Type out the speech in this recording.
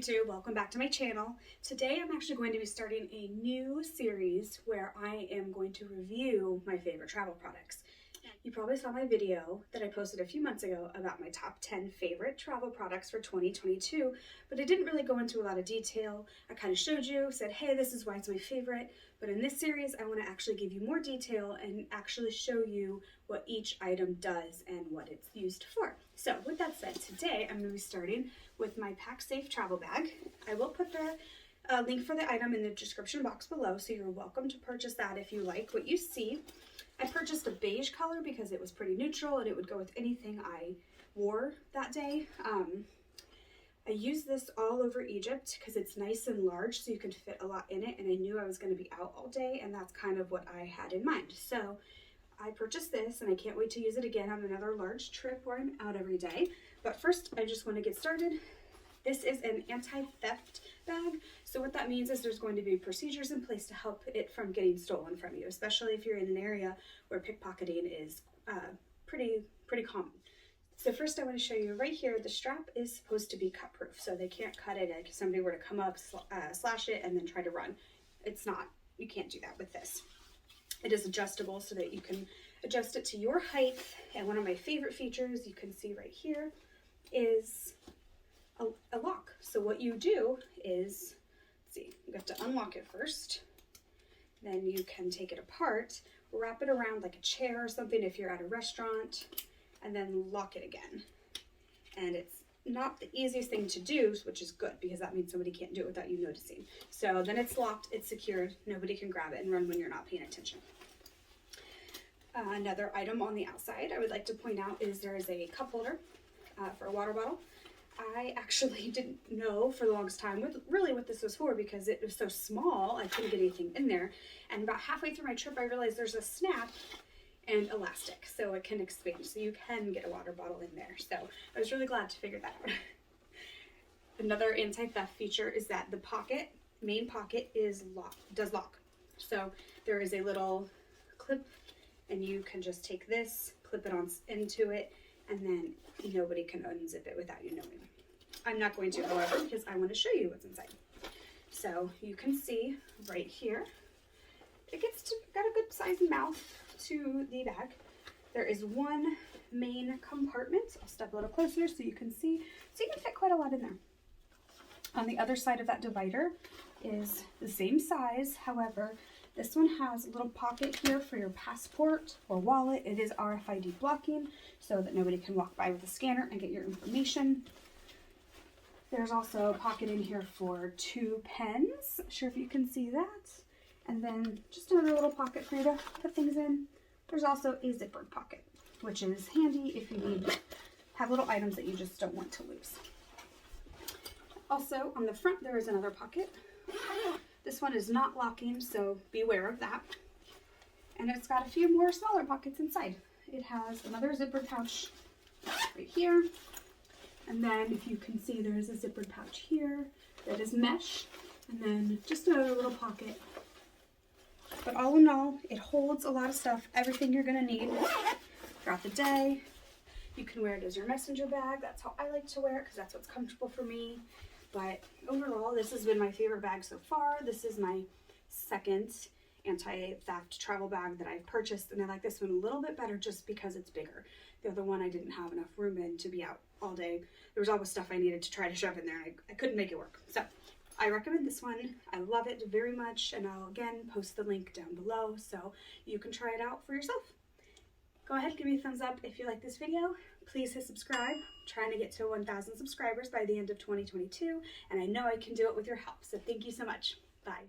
YouTube, welcome back to my channel. Today I'm actually going to be starting a new series where I am going to review my favorite travel products. You probably saw my video that I posted a few months ago about my top 10 favorite travel products for 2022, but I didn't really go into a lot of detail. I kind of showed you, said, hey, this is why it's my favorite, but in this series I want to actually give you more detail and actually show you what each item does and what it's used for. So with that said, today I'm going to be starting with my Pacsafe Travel Bag. I will put the link for the item in the description box below, so you're welcome to purchase that if you like what you see. I purchased a beige color because it was pretty neutral and it would go with anything I wore that day. I used this all over Egypt because it's nice and large so you can fit a lot in it, and I knew I was going to be out all day and that's kind of what I had in mind. So I purchased this and I can't wait to use it again on another large trip where I'm out every day. But first I just want to get started. This is an anti-theft bag. So what that means is there's going to be procedures in place to help it from getting stolen from you, especially if you're in an area where pickpocketing is pretty common. So first I want to show you right here, the strap is supposed to be cut proof, so they can't cut it if somebody were to come up, slash it, and then try to run. It's not. You can't do that with this. It is adjustable so that you can adjust it to your height, and one of my favorite features you can see right here is a lock. So what you do is, let's see, you have to unlock it first, then you can take it apart, wrap it around like a chair or something if you're at a restaurant, and then lock it again. And it's not the easiest thing to do, which is good because that means somebody can't do it without you noticing. So then it's locked, it's secured, nobody can grab it and run when you're not paying attention. Another item on the outside I would like to point out is there is a cup holder for a water bottle. I actually didn't know for the longest time what this was for because it was so small I couldn't get anything in there, and about halfway through my trip I realized there's a snap and elastic so it can expand, so you can get a water bottle in there. So I was really glad to figure that out. Another anti-theft feature is that the main pocket does lock. So there is a little clip and you can just take this, clip it on into it, and then nobody can unzip it without you knowing. I'm not going to, however, because I want to show you what's inside. So you can see right here, it got a good sized mouth to the bag. There is one main compartment. I'll step a little closer so you can see. So you can fit quite a lot in there. On the other side of that divider is the same size. However, this one has a little pocket here for your passport or wallet. It is RFID blocking so that nobody can walk by with a scanner and get your information. There's also a pocket in here for 2 pens. Not sure if you can see that. And then just another little pocket for you to put things in. There's also a zippered pocket, which is handy if you have little items that you just don't want to lose. Also on the front there is another pocket. This one is not locking, so beware of that. And it's got a few more smaller pockets inside. It has another zippered pouch right here. And then if you can see, there is a zippered pouch here that is mesh. And then just another little pocket. But all in all, it holds a lot of stuff, everything you're going to need throughout the day. You can wear it as your messenger bag. That's how I like to wear it because that's what's comfortable for me. But overall, this has been my favorite bag so far. This is my second anti-theft travel bag that I've purchased, and I like this one a little bit better just because it's bigger. The other one I didn't have enough room in to be out all day. There was always stuff I needed to try to shove in there, and I couldn't make it work. So I recommend this one. I love it very much, and I'll again post the link down below so you can try it out for yourself. Go ahead, give me a thumbs up if you like this video. Please hit subscribe. I'm trying to get to 1,000 subscribers by the end of 2022, and I know I can do it with your help. So thank you so much. Bye.